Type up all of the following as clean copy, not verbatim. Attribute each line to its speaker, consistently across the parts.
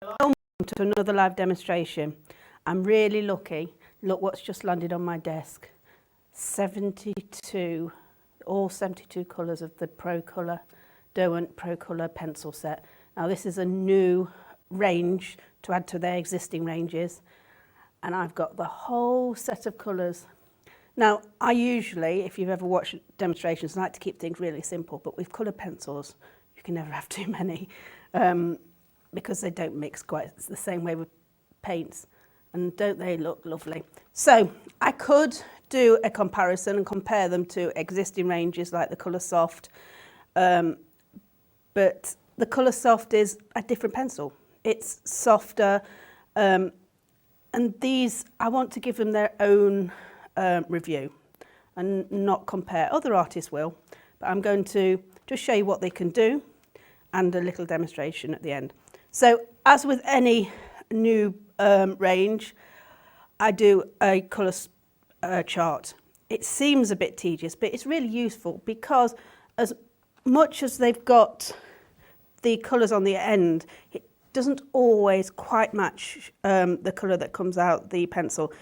Speaker 1: Welcome to another live demonstration. I'm really lucky. Look what's just landed on my desk. 72, all 72 colours of the ProColour, Derwent ProColour pencil set. Now this is a new range to add to their existing ranges, and I've got the whole set of colours. Now I usually, if you've ever watched demonstrations, like to keep things really simple, but with coloured pencils you can never have too many. Because they don't mix quite the same way with paints, and don't they look lovely? So I could do a comparison and compare them to existing ranges like the Colour Soft, but the Colour Soft is a different pencil. It's softer, and these, I want to give them their own review and not compare. Other artists will, but I'm going to just show you what they can do and a little demonstration at the end. So, as with any new range, I do a colour chart. It seems a bit tedious, but it's really useful because as much as they've got the colours on the end, it doesn't always quite match the colour that comes out the pencil.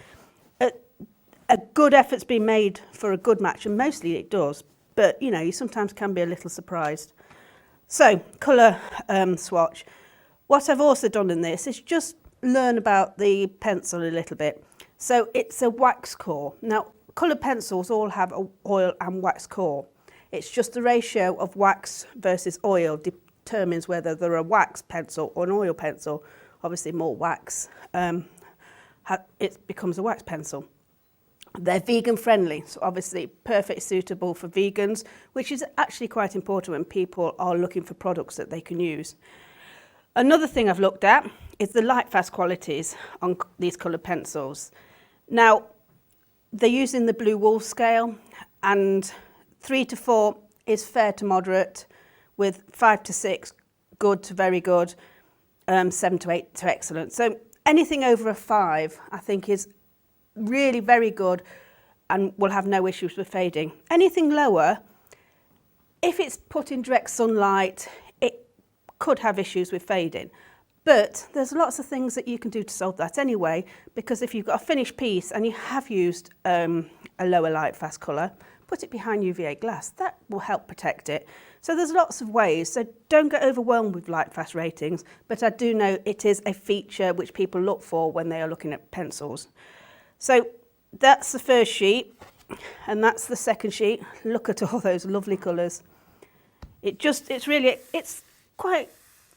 Speaker 1: A good effort's been made for a good match, and mostly it does, but you know, you sometimes can be a little surprised. So, colour swatch. What I've also done in this is just learn about the pencil a little bit. So it's a wax core. Now, coloured pencils all have an oil and wax core. It's just the ratio of wax versus oil determines whether they're a wax pencil or an oil pencil. Obviously, more wax, it becomes a wax pencil. They're vegan friendly, so obviously perfectly suitable for vegans, which is actually quite important when people are looking for products that they can use. Another thing I've looked at is the light fast qualities on these coloured pencils. Now, they're using the blue wool scale, and 3 to 4 is fair to moderate, with 5 to 6 good to very good, 7 to 8 to excellent. So anything over a 5 I think is really very good and will have no issues with fading. Anything lower, if it's put in direct sunlight, it could have issues with fading. But there's lots of things that you can do to solve that anyway, because if you've got a finished piece and you have used a lower light fast colour, put it behind UVA glass. That will help protect it. So there's lots of ways, so don't get overwhelmed with light fast ratings, but I do know it is a feature which people look for when they are looking at pencils. So that's the first sheet, and that's the second sheet. Look at all those lovely colours. It's quite,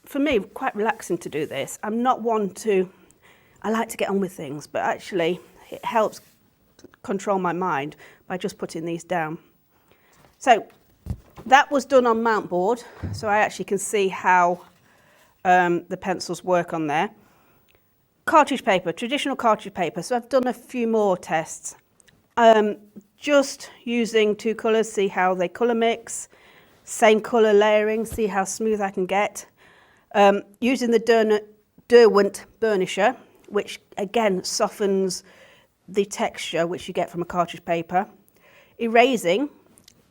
Speaker 1: for me, quite relaxing to do this. I'm not one to, I like to get on with things, but actually it helps control my mind by just putting these down. So that was done on mount board, so I actually can see how the pencils work on there. Cartridge paper, traditional cartridge paper. So I've done a few more tests. Just using 2 colours, see how they colour mix. Same colour layering, see how smooth I can get. Using the Derwent burnisher, which again softens the texture which you get from a cartridge paper. Erasing,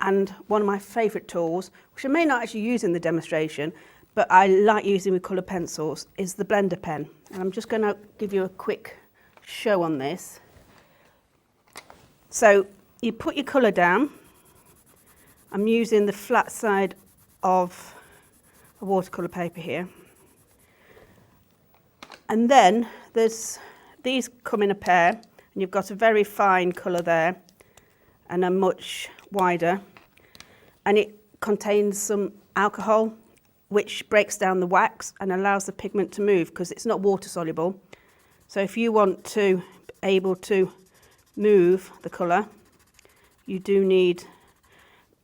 Speaker 1: and one of my favourite tools, which I may not actually use in the demonstration, but I like using with coloured pencils, is the blender pen. And I'm just going to give you a quick show on this. So you put your colour down. I'm using the flat side of a watercolour paper here. And then these come in a pair, and you've got a very fine colour there and a much wider. And it contains some alcohol, which breaks down the wax and allows the pigment to move because it's not water soluble. So if you want to be able to move the colour, you do need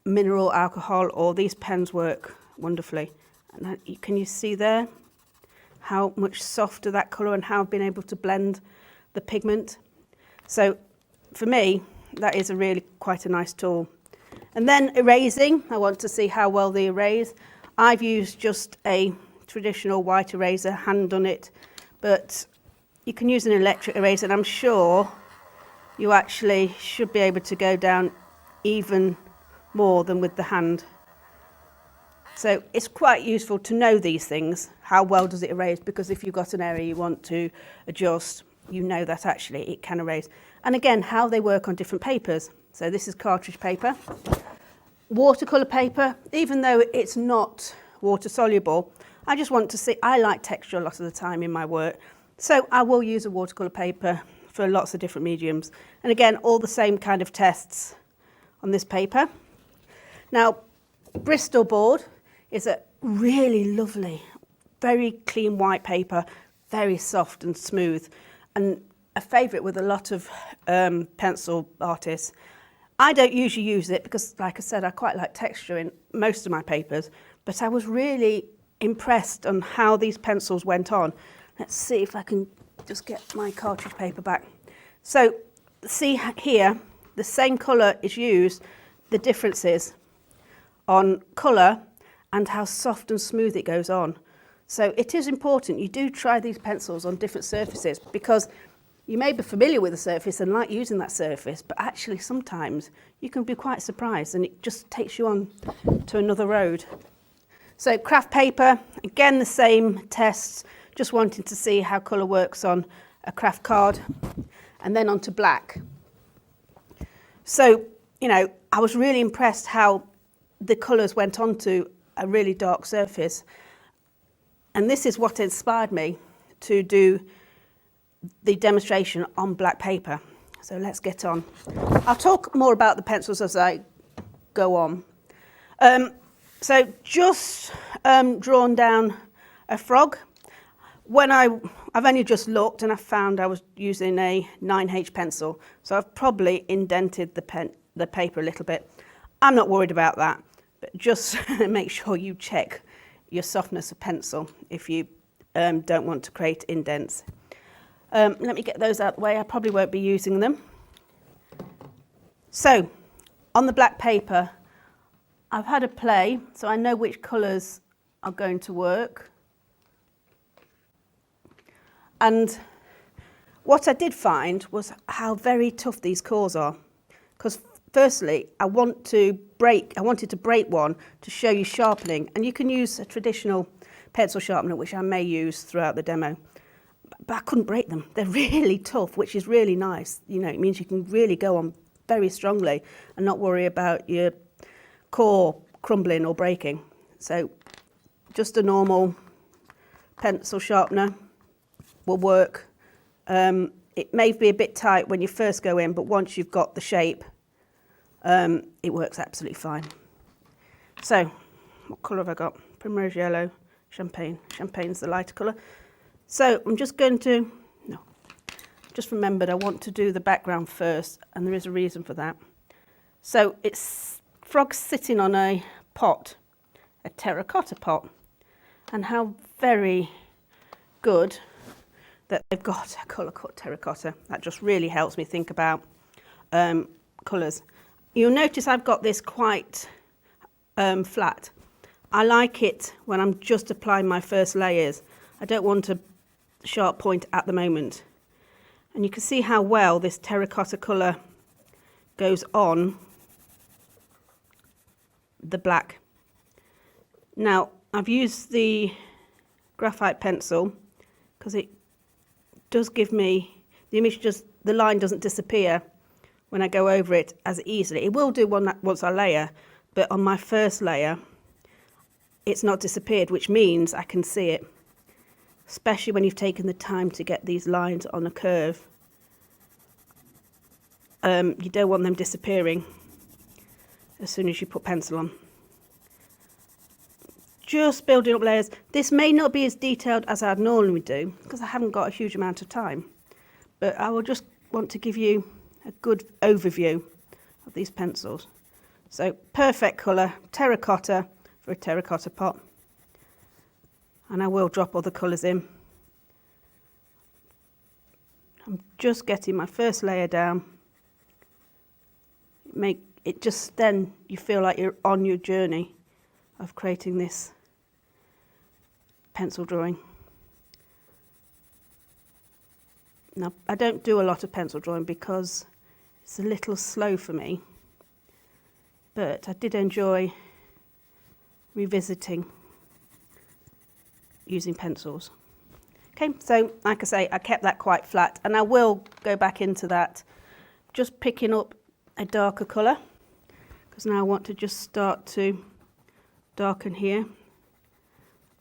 Speaker 1: mineral alcohol, or these pens work wonderfully. And can you see there how much softer that colour and how I've been able to blend the pigment? So for me, that is really quite a nice tool. And then erasing, I want to see how well they erase. I've used just a traditional white eraser, hand done it, but you can use an electric eraser, and I'm sure you actually should be able to go down even more than with the hand. So it's quite useful to know these things. How well does it erase? Because if you've got an area you want to adjust, you know that actually it can erase. And again, how they work on different papers. So this is cartridge paper. Watercolour paper, even though it's not water soluble, I just want to see, I like texture a lot of the time in my work. So I will use a watercolour paper for lots of different mediums. And again, all the same kind of tests on this paper. Now, Bristol board is a really lovely, very clean white paper, very soft and smooth, and a favourite with a lot of pencil artists. I don't usually use it because, like I said, I quite like texture in most of my papers, but I was really impressed on how these pencils went on. Let's see if I can just get my cartridge paper back. So, see here, the same colour is used, the differences on colour and how soft and smooth it goes on. So it is important you do try these pencils on different surfaces, because you may be familiar with the surface and like using that surface, but actually sometimes you can be quite surprised and it just takes you on to another road. So craft paper, again the same tests, just wanting to see how colour works on a craft card, and then onto black. So, you know, I was really impressed how the colours went onto a really dark surface, and this is what inspired me to do the demonstration on black paper. So let's get on. I'll talk more about the pencils as I go on. So just drawn down a frog. When I've only just looked and I found I was using a 9H pencil, so I've probably indented the paper a little bit. I'm not worried about that, but just make sure you check your softness of pencil if you don't want to create indents. Let me get those out of the way. I probably won't be using them. So, on the black paper, I've had a play, so I know which colours are going to work. And what I did find was how very tough these cores are. Because firstly, I wanted to break one to show you sharpening. And you can use a traditional pencil sharpener, which I may use throughout the demo. But I couldn't break them. They're really tough, which is really nice. You know, it means you can really go on very strongly and not worry about your core crumbling or breaking. So just a normal pencil sharpener will work. It may be a bit tight when you first go in, but once you've got the shape, it works absolutely fine. So, what colour have I got? Primrose yellow, champagne. Champagne's the lighter colour. So I'm just going to, just remembered I want to do the background first, and there is a reason for that. So it's frogs sitting on a pot, a terracotta pot, and how very good that they've got a colour called terracotta. That just really helps me think about colours. You'll notice I've got this quite flat. I like it when I'm just applying my first layers. I don't want a sharp point at the moment. And you can see how well this terracotta colour goes on the black. Now, I've used the graphite pencil because it does give me, the image the line doesn't disappear when I go over it as easily. It will do once I layer, but on my first layer, it's not disappeared, which means I can see it. Especially when you've taken the time to get these lines on a curve. You don't want them disappearing as soon as you put pencil on. Just building up layers. This may not be as detailed as I'd normally do because I haven't got a huge amount of time, but I will just want to give you a good overview of these pencils. So perfect colour, terracotta for a terracotta pot. And I will drop all the colours in. I'm just getting my first layer down. It just then you feel like you're on your journey of creating this pencil drawing. Now, I don't do a lot of pencil drawing because it's a little slow for me, but I did enjoy revisiting using pencils. Okay, so like I say, I kept that quite flat, and I will go back into that, just picking up a darker colour, because now I want to just start to darken here.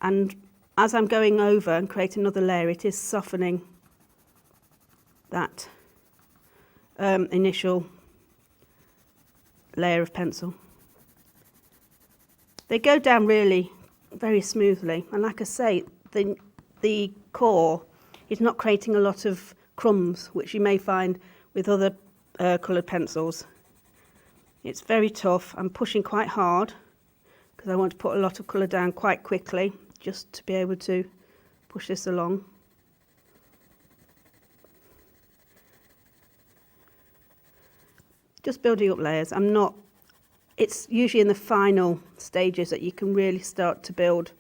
Speaker 1: And as I'm going over and creating another layer, it is softening that initial layer of pencil. They go down really very smoothly, and like I say, the core is not creating a lot of crumbs, which you may find with other coloured pencils. It's very tough. I'm pushing quite hard because I want to put a lot of colour down quite quickly, just to be able to push this along. Just building up layers. It's usually in the final stages that you can really start to build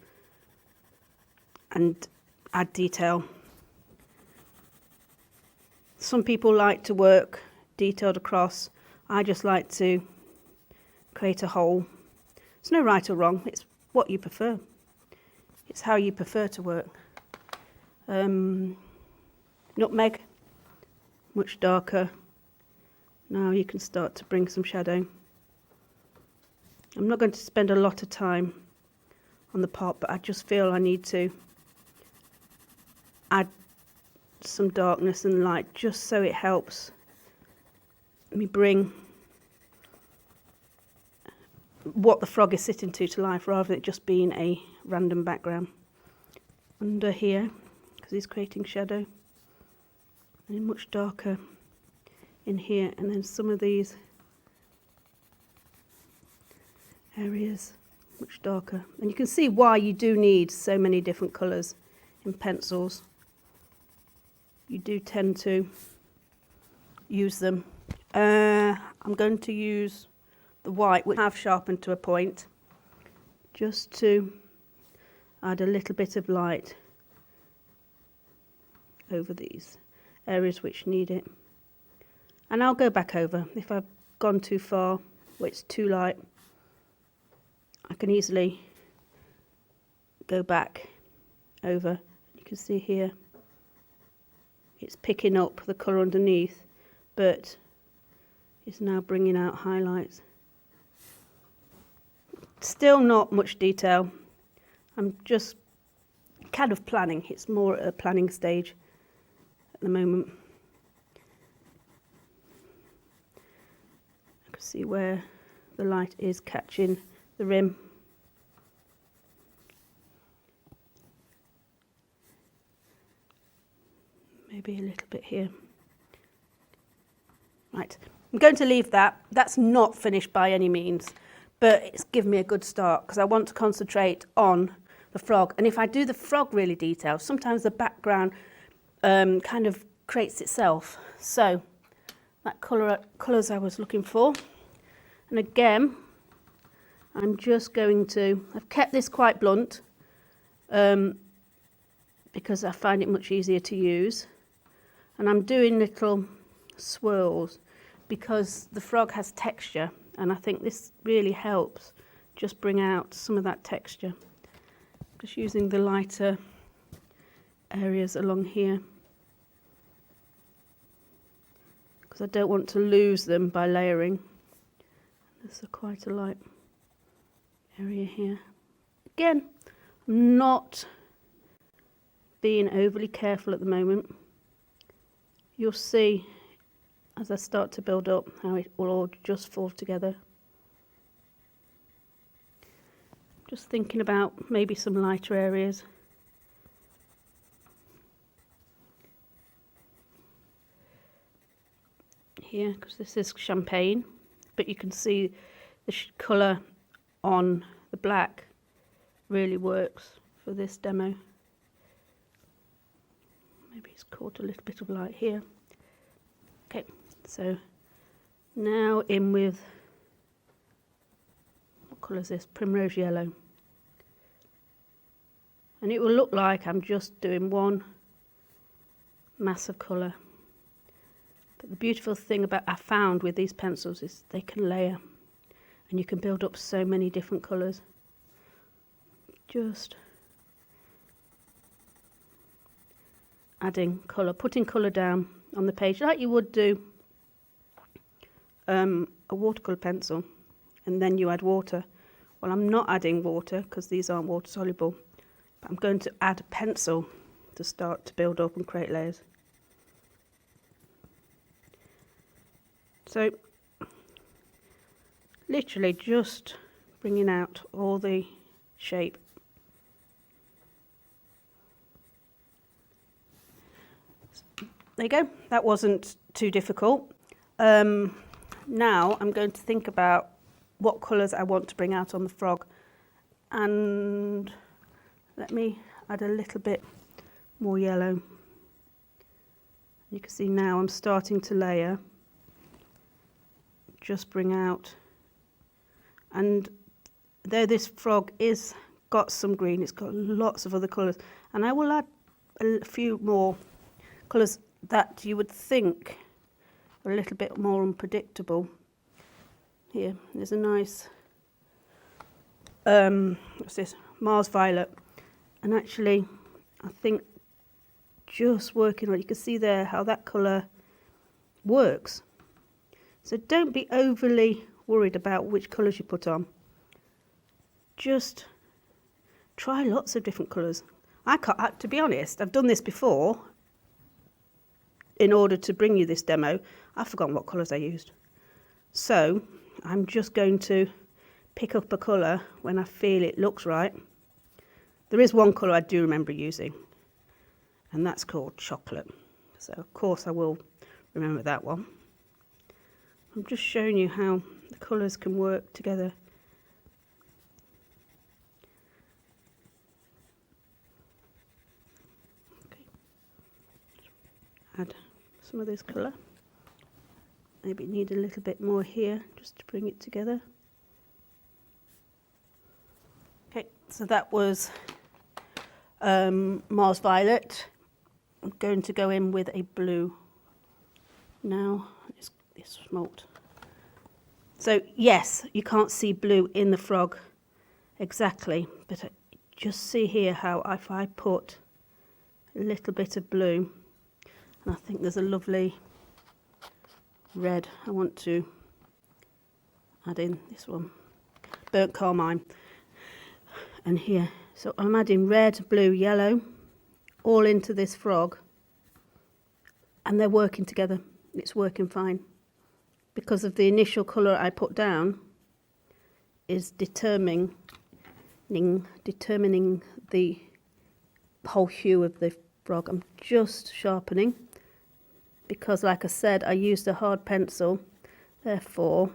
Speaker 1: and add detail. Some people like to work detailed across. I just like to create a hole. There's no right or wrong, it's what you prefer. It's how you prefer to work. Nutmeg, much darker. Now you can start to bring some shadow. I'm not going to spend a lot of time on the pot, but I just feel I need to add some darkness and light, just so it helps me bring what the frog is sitting to life, rather than it just being a random background. Under here, because he's creating shadow, and much darker in here, and then some of these areas much darker. And you can see why you do need so many different colours in pencils. You do tend to use them. I'm going to use the white, which I've sharpened to a point, just to add a little bit of light over these areas which need it. And I'll go back over if I've gone too far or it's too light. I can easily go back over. You can see here it's picking up the colour underneath, but it's now bringing out highlights. Still not much detail. I'm just kind of planning. It's more at a planning stage at the moment. I can see where the light is catching the rim. Maybe a little bit here. Right, I'm going to leave that. That's not finished by any means, but it's given me a good start because I want to concentrate on the frog. And if I do the frog really detailed, sometimes the background kind of creates itself. So that colours I was looking for. And again, I'm just going to, I've kept this quite blunt because I find it much easier to use. And I'm doing little swirls because the frog has texture, and I think this really helps just bring out some of that texture. Just using the lighter areas along here, because I don't want to lose them by layering. There's quite a light area here. Again, I'm not being overly careful at the moment. You'll see as I start to build up how it will all just fall together. Just thinking about maybe some lighter areas. Here, because this is champagne, but you can see the colour on the black really works for this demo. Maybe it's caught a little bit of light here. Okay, so now in with, what colour is this? Primrose yellow. And it will look like I'm just doing one mass of colour. But the beautiful thing about I found with these pencils is they can layer, and you can build up so many different colours. just adding colour, putting colour down on the page like you would do a watercolour pencil, and then you add water. Well, I'm not adding water because these aren't water soluble, but I'm going to add a pencil to start to build up and create layers. So literally just bringing out all the shape. There you go, that wasn't too difficult. Now I'm going to think about what colours I want to bring out on the frog, and let me add a little bit more yellow. You can see now I'm starting to layer, just bring out, and though this frog is got some green, it's got lots of other colours, and I will add a few more colours that you would think are a little bit more unpredictable. Here, there's a nice, what's this, Mars Violet, and actually I think just working on it, you can see there how that colour works. So don't be overly worried about which colours you put on. Just try lots of different colours. To be honest, I've done this before. In order to bring you this demo, I've forgotten what colours I used. So I'm just going to pick up a colour when I feel it looks right. There is one colour I do remember using, and that's called chocolate. So of course I will remember that one. I'm just showing you how the colours can work together. Okay. Add some of this colour. Maybe need a little bit more here just to bring it together. Okay, so that was Mars Violet. I'm going to go in with a blue now. It's smoked. So yes, you can't see blue in the frog exactly, but just see here how if I put a little bit of blue, and I think there's a lovely red I want to add in, this one, burnt carmine, and here. So I'm adding red, blue, yellow all into this frog, and they're working together. It's working fine because of the initial colour I put down is determining the whole hue of the frog. I'm just sharpening because, like I said, I used a hard pencil, therefore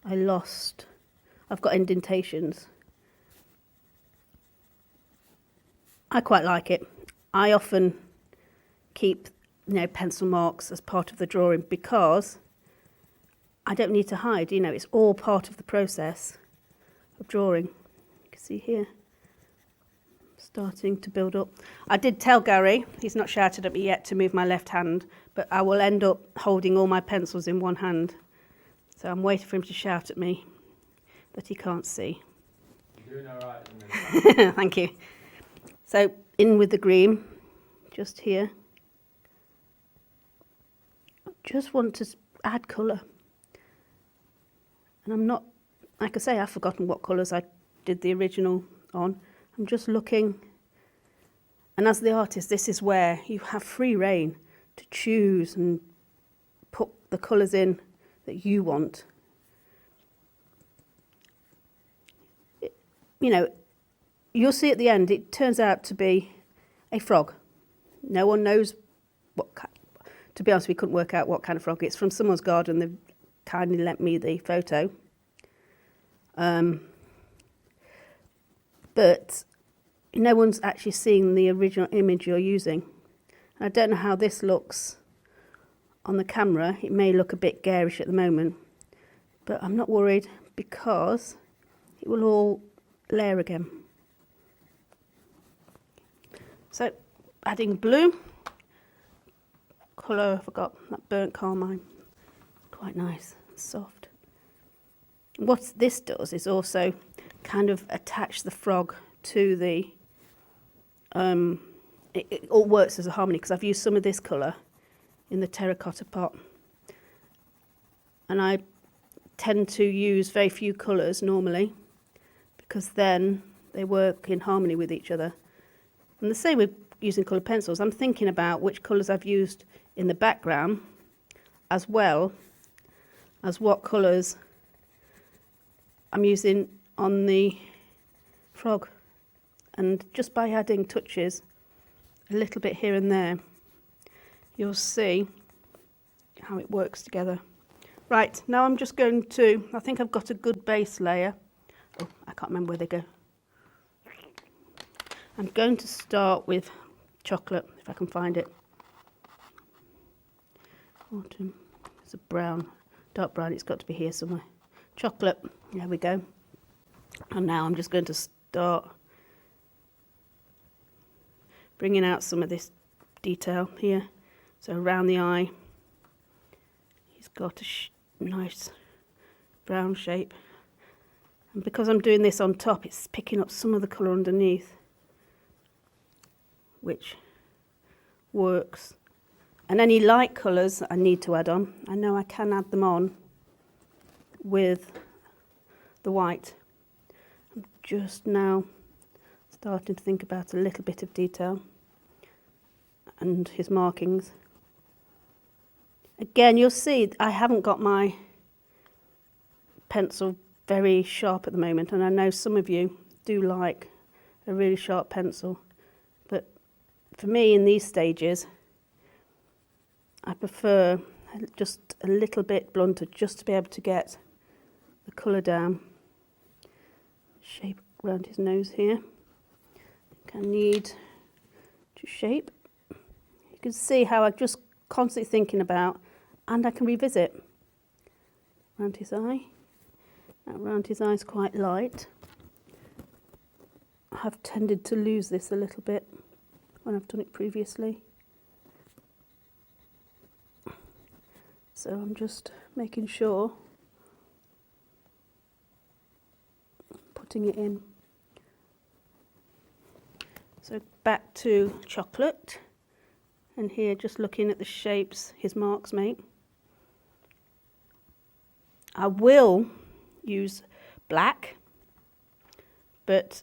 Speaker 1: I've got indentations. I quite like it. I often keep pencil marks as part of the drawing because I don't need to hide, it's all part of the process of drawing. You can see here, starting to build up. I did tell Gary, he's not shouted at me yet, to move my left hand, but I will end up holding all my pencils in one hand. So I'm waiting for him to shout at me, but he can't see.
Speaker 2: You're doing all right at the minute.
Speaker 1: Thank you. So in with the green, just here. Just want to add colour. And I'm not, like I say, I've forgotten what colours I did the original on. I'm just looking, and as the artist, this is where you have free rein to choose and put the colours in that you want. You'll see at the end, it turns out to be a frog. No one knows to be honest, we couldn't work out what kind of frog. It's from someone's garden. They've kindly lent me the photo. But no one's actually seen the original image you're using. I don't know how this looks on the camera. It may look a bit garish at the moment, but I'm not worried because it will all layer again. So adding blue, colour, I forgot, that burnt carmine, quite nice, soft. What this does is also kind of attach the frog to the, it all works as a harmony because I've used some of this colour in the terracotta pot. And I tend to use very few colours normally because then they work in harmony with each other. And the same with using coloured pencils. I'm thinking about which colours I've used in the background as well as what colours I'm using on the frog. And just by adding touches a little bit here and there, you'll see how it works together. Right, now I'm just going to, I think I've got a good base layer. Oh, I can't remember where they go. I'm going to start with chocolate, if I can find it. Autumn, it's a brown, dark brown, it's got to be here somewhere. Chocolate, there we go. And now I'm just going to start bringing out some of this detail here. So around the eye, he's got a nice brown shape. And because I'm doing this on top, it's picking up some of the colour underneath, which works. And any light colours I need to add on, I know I can add them on with the white. I'm just now starting to think about a little bit of detail and his markings. Again, you'll see I haven't got my pencil very sharp at the moment, and I know some of you do like a really sharp pencil, but for me in these stages I prefer just a little bit blunter, just to be able to get the colour down. Shape around his nose here. I need to shape. You can see how I'm just constantly thinking about, and I can revisit. Around his eye. Now around his eye is quite light. I have tended to lose this a little bit when I've done it previously. So I'm just making sure, putting it in. So back to chocolate, and here just looking at the shapes his marks make. I will use black, but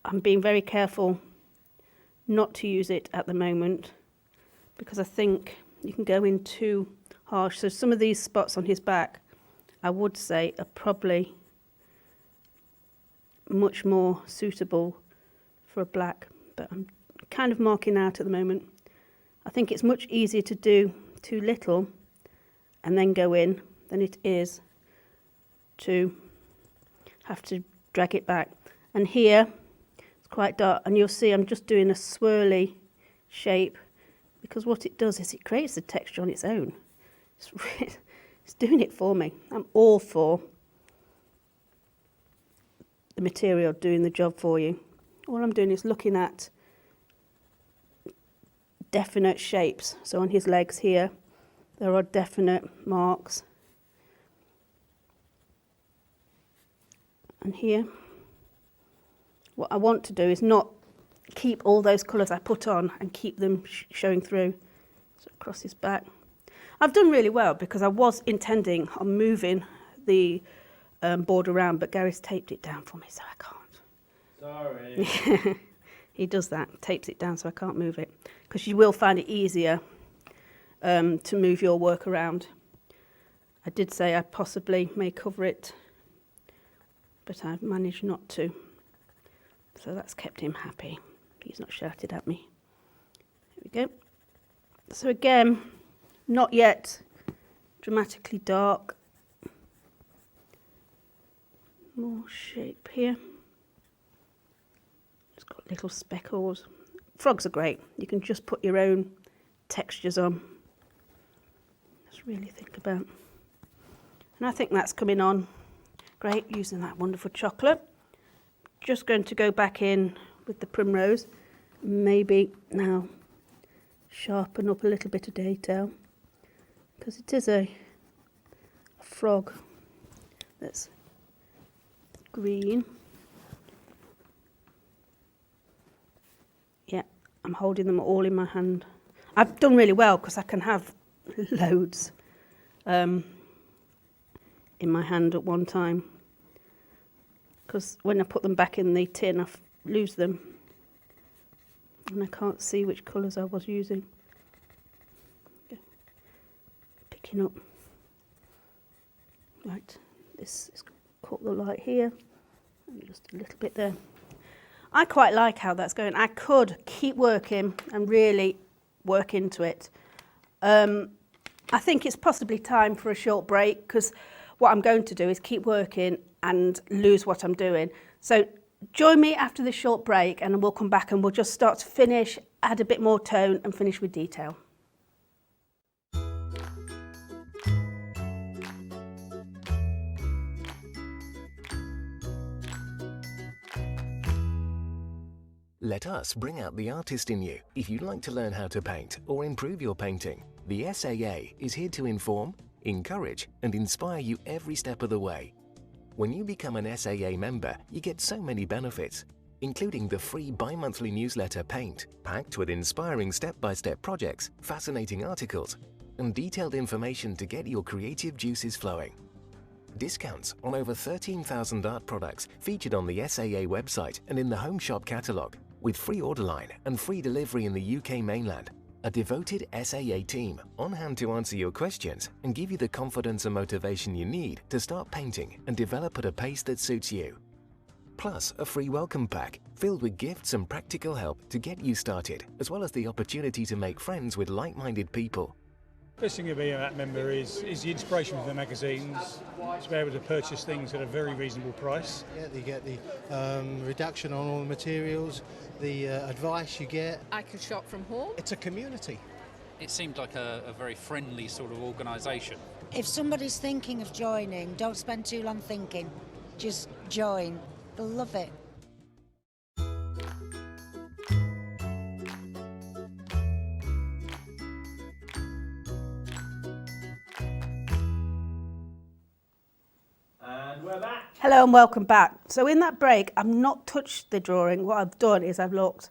Speaker 1: I'm being very careful not to use it at the moment because I think you can go in too harsh. So some of these spots on his back, I would say, are probably much more suitable for a black, but I'm kind of marking out at the moment. I think it's much easier to do too little and then go in than it is to have to drag it back. And here it's quite dark, and you'll see I'm just doing a swirly shape because what it does is it creates the texture on its own. It's doing it for me. I'm all for the material doing the job for you. All I'm doing is looking at definite shapes. So on his legs here, there are definite marks. And here, what I want to do is not keep all those colours I put on and keep them showing through. So across his back. I've done really well because I was intending on moving the board around, but Gary's taped it down for me, so I can't.
Speaker 2: Sorry.
Speaker 1: He does that, tapes it down so I can't move it, because you will find it easier to move your work around. I did say I possibly may cover it, but I've managed not to. So that's kept him happy. He's not shouted at me. Here we go. So again, not yet dramatically dark. More shape here. It's got little speckles. Frogs are great. You can just put your own textures on. Just really think about. And I think that's coming on great using that wonderful chocolate. Just going to go back in with the primrose. Maybe now sharpen up a little bit of detail, because it is a frog that's green. I'm holding them all in my hand. I've done really well because I can have loads in my hand at one time. Because when I put them back in the tin, I lose them. And I can't see which colours I was using. Picking up. Right, this has caught the light here. And just a little bit there. I quite like how that's going. I could keep working and really work into it. I think it's possibly time for a short break because what I'm going to do is keep working and lose what I'm doing. So join me after this short break and we'll come back and we'll just start to finish, add a bit more tone and finish with detail.
Speaker 3: Let us bring out the artist in you. If you'd like to learn how to paint or improve your painting, the SAA is here to inform, encourage and inspire you every step of the way. When you become an SAA member, you get so many benefits, including the free bi-monthly newsletter Paint, packed with inspiring step-by-step projects, fascinating articles, and detailed information to get your creative juices flowing. Discounts on over 13,000 art products featured on the SAA website and in the Home Shop catalogue, with free order line and free delivery in the UK mainland. A devoted SAA team on hand to answer your questions and give you the confidence and motivation you need to start painting and develop at a pace that suits you. Plus, a free welcome pack filled with gifts and practical help to get you started, as well as the opportunity to make friends with like-minded people.
Speaker 4: Best thing of being a member is the inspiration from the magazines, to be able to purchase things at a very reasonable price.
Speaker 5: Yeah, you get the reduction on all the materials, the advice you get.
Speaker 6: I can shop from home.
Speaker 5: It's a community.
Speaker 7: It seemed like a very friendly sort of organisation.
Speaker 8: If somebody's thinking of joining, don't spend too long thinking. Just join. They'll love it.
Speaker 2: And we're back.
Speaker 1: Hello and welcome back. So in that break, I've not touched the drawing. What I've done is I've looked.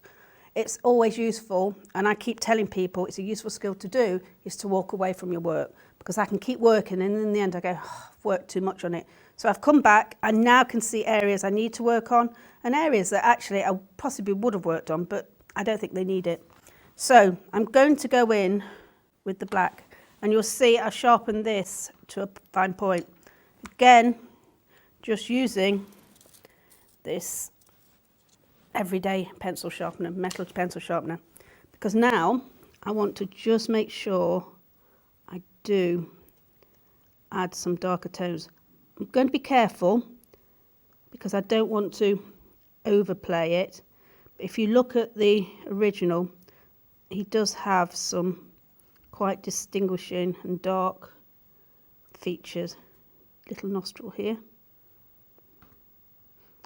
Speaker 1: It's always useful, and I keep telling people it's a useful skill to do, is to walk away from your work, because I can keep working and in the end I go, oh, I've worked too much on it. So I've come back, I now can see areas I need to work on and areas that actually I possibly would have worked on, but I don't think they need it. So I'm going to go in with the black, and you'll see I sharpen this to a fine point. Again, just using this everyday pencil sharpener, metal pencil sharpener, because now I want to just make sure I do add some darker tones. I'm going to be careful because I don't want to overplay it. If you look at the original, he does have some quite distinguishing and dark features. Little nostril here.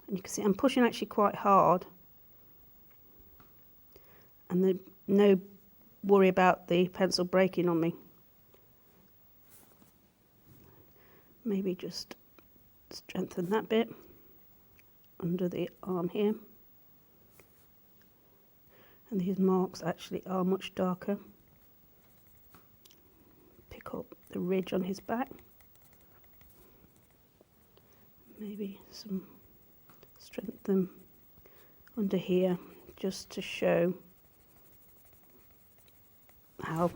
Speaker 1: And you can see I'm pushing actually quite hard. And there's no worry about the pencil breaking on me. Maybe just strengthen that bit under the arm here. And these marks actually are much darker. Pick up the ridge on his back. Maybe some strengthen under here just to show how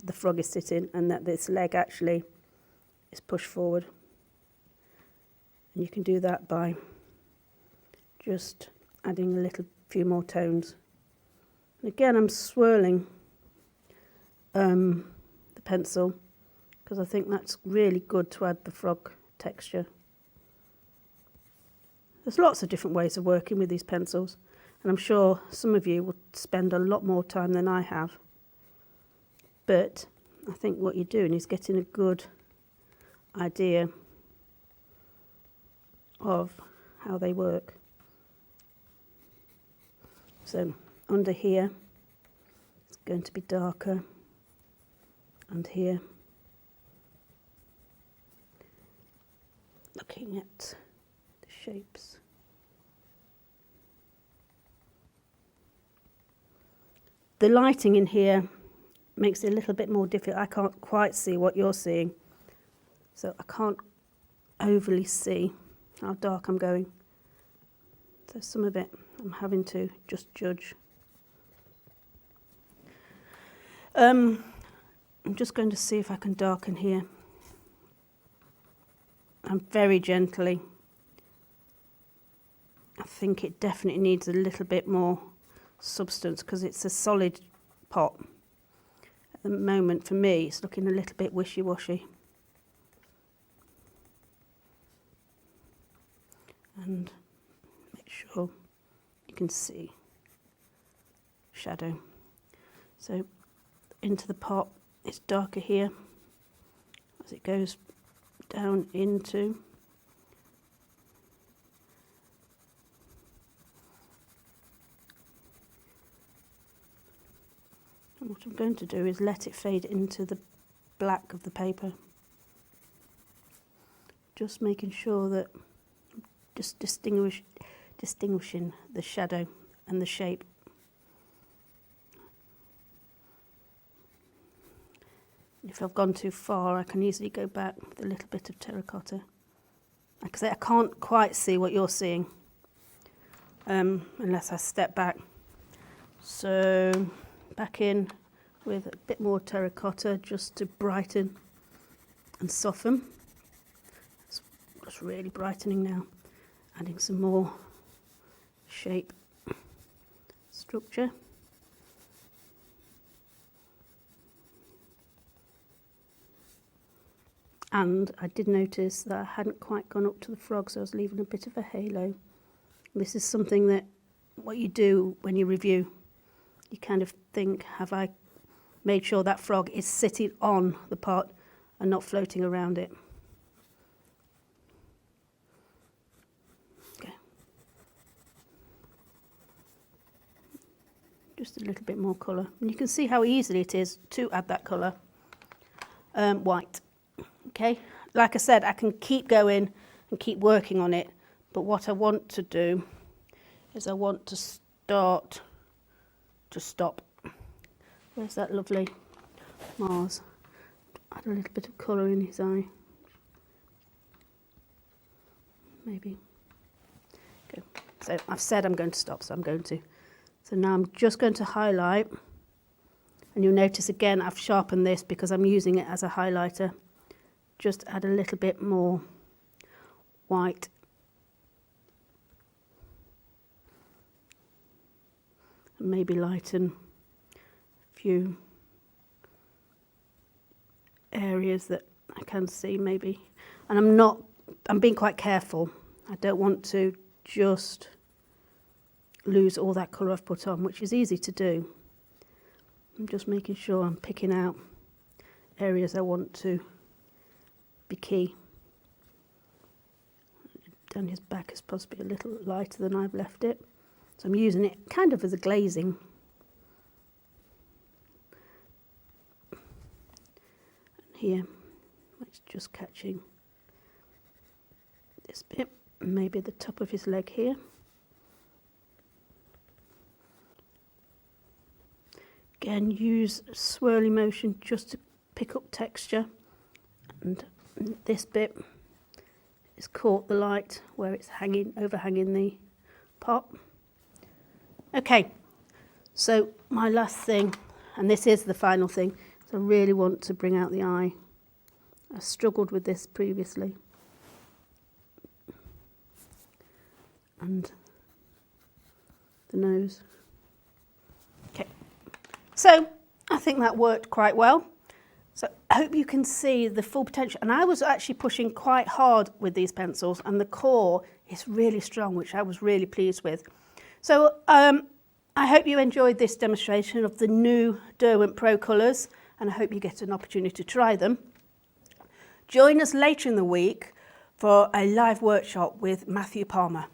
Speaker 1: the frog is sitting and that this leg actually is pushed forward. And you can do that by just adding a little few more tones. And again, I'm swirling the pencil because I think that's really good to add the frog texture. There's lots of different ways of working with these pencils, and I'm sure some of you will spend a lot more time than I have. But I think what you're doing is getting a good idea of how they work. So under here, it's going to be darker, and here, looking at the shapes. the lighting in here makes it a little bit more difficult. I can't quite see what you're seeing, so I can't overly see how dark I'm going. So some of it I'm having to just judge. I'm just going to see if I can darken here. And very gently. I think it definitely needs a little bit more substance because it's a solid pot. At the moment, for me, it's looking a little bit wishy-washy. And make sure you can see shadow. So into the pot, it's darker here as it goes down into. And what I'm going to do is let it fade into the black of the paper. Just making sure that I'm just distinguishing the shadow and the shape. If I've gone too far, I can easily go back with a little bit of terracotta. Like I say, I can't quite see what you're seeing unless I step back. So back in with a bit more terracotta just to brighten and soften. It's just really brightening now. Adding some more shape, structure. And I did notice that I hadn't quite gone up to the frog, so I was leaving a bit of a halo. This is something that what you do when you review. You kind of think, have I made sure that frog is sitting on the pot and not floating around it? Okay. Just a little bit more colour. And you can see how easily it is to add that colour. White. Okay, like I said, I can keep going and keep working on it, but what I want to do is I want to start to stop. Where's that lovely Mars? Add a little bit of colour in his eye. Maybe. Okay, so I've said I'm going to stop, so I'm going to. So now I'm just going to highlight, and you'll notice again I've sharpened this because I'm using it as a highlighter. Just add a little bit more white. And maybe lighten a few areas that I can see maybe. And I'm being quite careful. I don't want to just lose all that colour I've put on, which is easy to do. I'm just making sure I'm picking out areas I want to be key. Down his back is possibly a little lighter than I've left it. So I'm using it kind of as a glazing. And here, it's just catching this bit, and maybe the top of his leg here. Again, use swirly motion just to pick up texture. And this bit is caught the light where it's overhanging the pot. Okay, so my last thing, and this is the final thing, so I really want to bring out the eye. I struggled with this previously. And the nose. Okay, so I think that worked quite well. So I hope you can see the full potential. And I was actually pushing quite hard with these pencils, and the core is really strong, which I was really pleased with. So I hope you enjoyed this demonstration of the new Derwent ProColours, and I hope you get an opportunity to try them. Join us later in the week for a live workshop with Matthew Palmer.